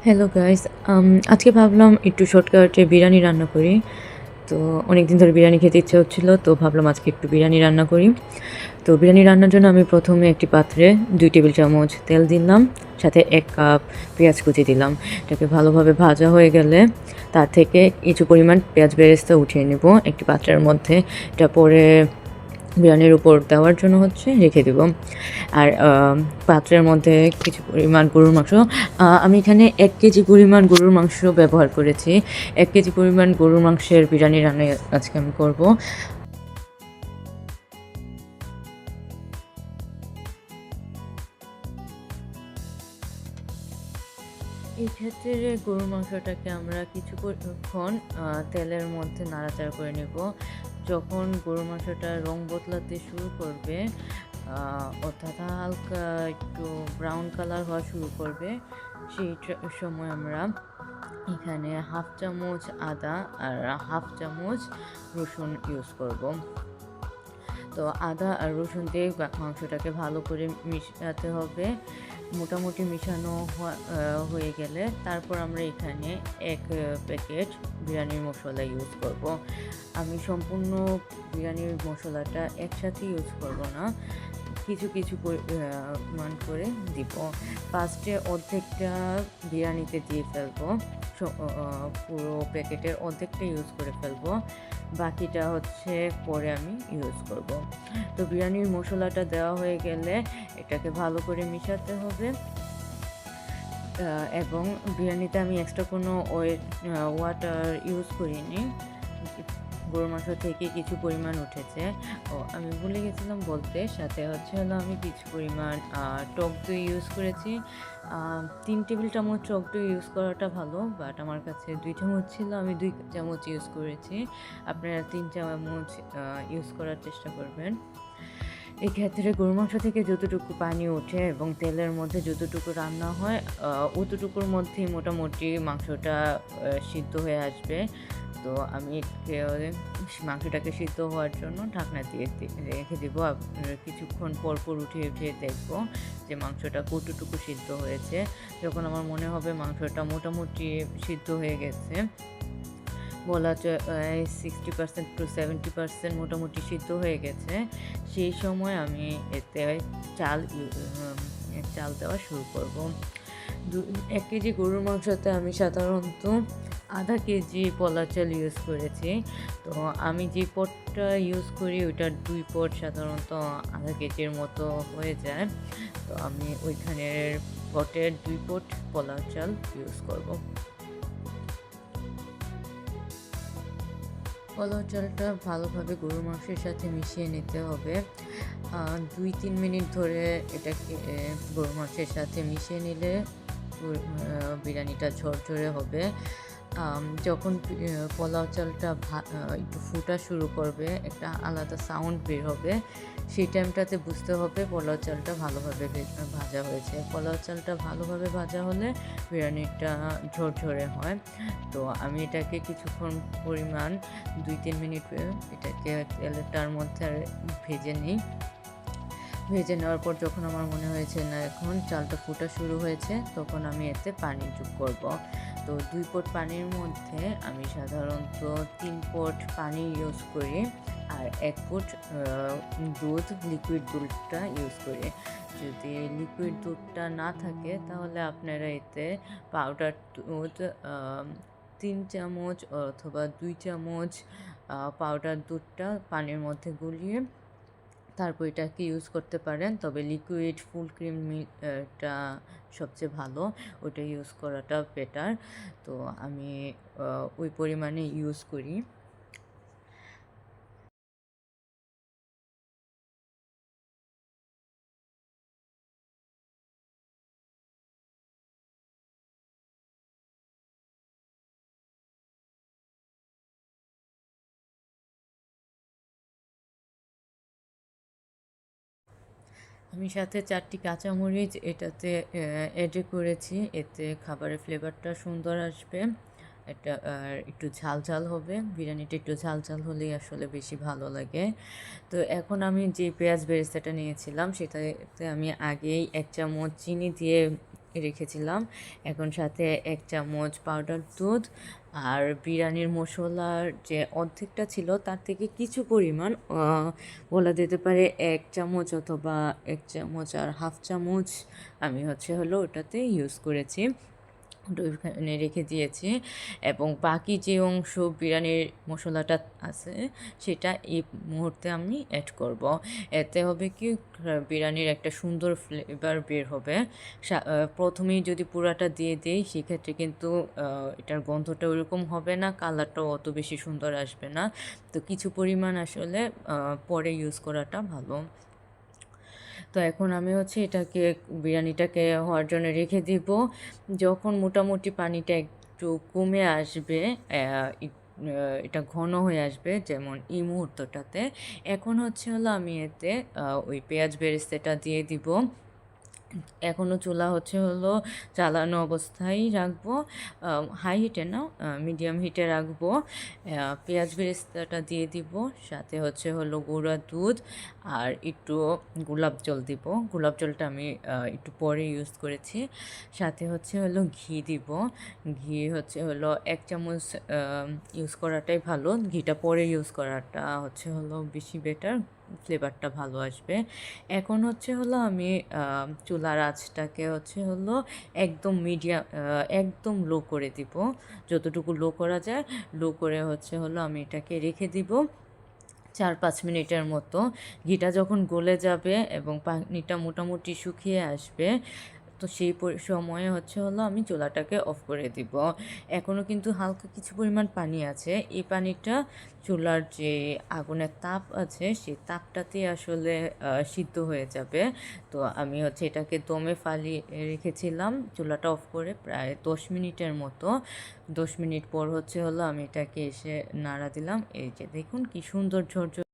Hello guys, আজকে ভাবলাম একটু শর্টকাটে বিরিয়ানি রান্না করি। তো অনেক দিন ধরে বিরিয়ানি খেতে ইচ্ছে হচ্ছিলো, তো ভাবলাম আজকে একটু বিরিয়ানি রান্না করি। তো বিরিয়ানি রান্নার জন্য আমি প্রথমে একটি পাত্রে 2 টেবিল চামচ তেল দিলাম, সাথে 1 কাপ পেঁয়াজ কুচি দিলাম। এটাকে ভালোভাবে ভাজা হয়ে গেলে তার থেকে কিছু পরিমাণ পেঁয়াজ বেরেস্তা উঠিয়ে নেব একটি পাত্রের মধ্যে। এটা পরে বিরিয়ানির উপর দেওয়ার জন্য রেখে দেব। আর পাত্রের মধ্যে কিছু পরিমাণ গরুর মাংস, আমি এখানে 1 কেজি পরিমাণ গরুর মাংস ব্যবহার করেছি। 1 কেজি পরিমাণ গরুর মাংসের বিরিয়ানি রান্না আজকে আমি করব। এই ক্ষেত্রে গরুর মাংসটাকে আমরা কিছুক্ষণ তেলের মধ্যে নাড়াচাড়া করে নেব। যখন গরুর মাংসটা রং বদলাতে শুরু করবে, অর্থাৎ হালকা একটু ব্রাউন কালার হওয়া শুরু করবে, সেই সময় আমরা এখানে 1/2 চামচ আদা আর 1/2 চামচ রসুন ইউজ করব। তো আদা আর রসুন দিয়ে মাংসটাকে ভালো করে মিশাতে হবে। মোটামুটি মিশানো হয়ে গেলে তারপর আমরা এখানে 1 প্যাকেট বিরিয়ানির মশলা ইউজ করব। আমি সম্পূর্ণ বিরিয়ানির মশলাটা একসাথে ইউজ করব না, কিছু কিছু পরিমাণ করে দিব। ফার্স্টে অর্ধেকটা বিরিয়ানিতে দিয়ে ফেলবো, পুরো প্যাকেটের অর্ধেকটা ইউজ করে ফেলবো, বাকিটা পরে আমি ইউজ করব। তো বিরিয়ানির মশলাটা দেওয়া হয়ে গেলে এটাকে ভালো করে মিশাতে হবে। এবং বিরিয়ানিতে আমি এক্সট্রা কোনো ওয়াটার ইউজ করিনি, গরুর মাংস থেকে কিছু পরিমাণ উঠেছে। আমি ভুলে গেছিলাম বলতে, সাথে হলো আমি কিছু পরিমাণ টক দই ইউজ করেছি। 3 টেবিল চামচ টক দই ইউজ করাটা ভালো, বাট আমার কাছে 2 চামচ ছিল, আমি 2 চামচ ইউজ করেছি। আপনারা 3 চামচ ইউজ করার চেষ্টা করবেন। এই ক্ষেত্রে গরুর মাংস থেকে যতটুকু পানি ওঠে এবং তেলের মধ্যে যতটুকু রান্না হয়, অতটুকুর মধ্যেই মোটামুটি মাংসটা সিদ্ধ হয়ে আসবে। তো আমি মাংসটাকে সিদ্ধ হওয়ার জন্য ঢাকনা দিয়ে রেখে দেবো। কিছুক্ষণ পরপর উঠিয়ে উঠিয়ে দেখবো যে মাংসটা কতটুকু সিদ্ধ হয়েছে। যখন আমার মনে হবে মাংসটা মোটামুটি সিদ্ধ হয়ে গেছে, বলা যায় 60% টু 70% মোটামুটি সিদ্ধ হয়ে গেছে, সেই সময় আমি এতে চাল দেওয়া শুরু করব। 1 কেজি গরুর মাংসতে আমি সাধারণত আধা কেজি পোলা চাল ইউজ করেছি। তো আমি যে পটটা ইউজ করি ওইটার 2 পট সাধারণত আধা কেজির মতো হয়ে যায়। তো আমি ওইখানের পটের 2 পট পোলা চাল ইউজ করব। পোলাও চালটা ভালোভাবে গরুর মাংসের সাথে মিশিয়ে নিতে হবে। 2-3 মিনিট ধরে এটাকে গরুর মাংসের সাথে মিশিয়ে নিলে বিরিয়ানিটা ঝরঝরে হবে। যখন পোলাও চালটা একটু ফুটা শুরু করবে, একটা আলাদা সাউন্ড বের হবে, সেই টাইমটাতে বুঝতে হবে পোলাও চালটা ভালোভাবে ভাজা হয়েছে। পোলাও চালটা ভালোভাবে ভাজা হলে বিরিয়ানিটা ঝরঝরে হয়। তো আমি এটাকে কিছুক্ষণ পরিমাণ 2-3 মিনিট এটাকে তেলটার মধ্যে ভেজে নিই। ভেজে নেওয়ার পর যখন আমার মনে হয়েছে না এখন চালটা ফুটা শুরু হয়েছে, তখন আমি এতে পানি যোগ করব। তো 2 পট পানির মধ্যে আমি সাধারণত 3 পট পানি ইউজ করি, আর 1 পট দুধ, লিকুইড দুধটা ইউজ করি। যদি লিকুইড দুধটা না থাকে তাহলে আপনারা এতে পাউডার দুধ 3 চামচ অথবা 2 চামচ পাউডার দুধটা পানির মধ্যে গুলিয়ে তারপর এটাকে ইউজ করতে পারেন। তবে লিকুইড ফুল ক্রিম টা সবচেয়ে ভালো, ওটা ইউজ করাটা বেটার। তো আমি ওই পরিমাণে ইউজ করি। আমি সাথে 4টি কাঁচামরিচ এটাতে অ্যাড করেছি, এতে খাবারের ফ্লেভারটা সুন্দর আসবে। এটা আর একটু ঝাল ঝাল হবে, বিরিয়ানিটা একটু ঝাল ঝাল হলেই আসলে বেশি ভালো লাগে। তো এখন আমি যে পেঁয়াজ বেরেস্তাটা নিয়েছিলাম সেটাতে আমি আগেই 1 চামচ চিনি দিয়ে রেখেছিলাম। এখন সাথে 1 চামচ পাউডার দুধ আর বিরিয়ানির মশলার যে অর্ধেকটা ছিল তার থেকে কিছু পরিমাণ বলা যেতে পারে 1 চামচ অথবা 1 চামচ আর হাফ চামচ আমি ওটাতে ইউজ করেছি। ওটা ওইখানে রেখে দিয়েছি এবং বাকি যে অংশ বিরিয়ানির মশলাটা আছে সেটা এই মুহূর্তে আমি অ্যাড করব। এতে হবে কি বিরিয়ানির একটা সুন্দর ফ্লেভার বের হবে। প্রথমেই যদি পুরাটা দিয়ে দেই সেক্ষেত্রে কিন্তু এটার গন্ধটা ওরকম হবে না, কালারটাও অত বেশি সুন্দর আসবে না। তো কিছু পরিমাণ আসলে পরে ইউজ করাটা ভালো। তো এখন আমি এটাকে বিরিয়ানিটাকে হওয়ার জন্য রেখে দিব। যখন মোটামুটি পানিটা একটু কমে আসবে, এটা ঘন হয়ে আসবে যেমন এই মুহূর্তটাতে, এখন আমি এতে ওই পেঁয়াজ বেরেস্তাটা দিয়ে দিব। এখনও চুলা চালানো অবস্থায় রাখবো, হাই হিটে না, মিডিয়াম হিটে রাখবো। পেঁয়াজ বেরেস্তাটা দিয়ে দিব, সাথে গুঁড়া দুধ আর একটু গোলাপ জল দিব। গোলাপ জলটা আমি একটু পরে ইউজ করেছি। সাথে ঘি দিব। ঘি 1 চামচ ইউজ করাটাই ভালো, ঘিটা পরে ইউজ করাটা বেশি বেটার, ফ্লেভারটা ভালো আসবে। এখন আমি চুলার আঁচটাকে একদম মিডিয়াম, একদম লো করে দিব, যতটুকু লো করা যায় লো করে আমি এটাকে রেখে দিব 4-5 মিনিটের মতো। ঘিটা যখন গলে যাবে এবং পানিটা মোটামুটি শুকিয়ে আসবে, তো সেই সময়ে আমি চুলাটাকে অফ করে দিব। এখনও কিন্তু হালকা কিছু পরিমাণ পানি আছে, এই পানিটা চুলার যে আগুনের তাপ আছে সেই তাপটাতেই আসলে সিদ্ধ হয়ে যাবে। তো আমি এটাকে দমে ফালিয়ে রেখেছিলাম চুলাটা অফ করে প্রায় 10 মিনিটের মতো। 10 মিনিট পর আমি এটাকে এসে নাড়া দিলাম। এই যে দেখুন কি সুন্দর ঝরঝরে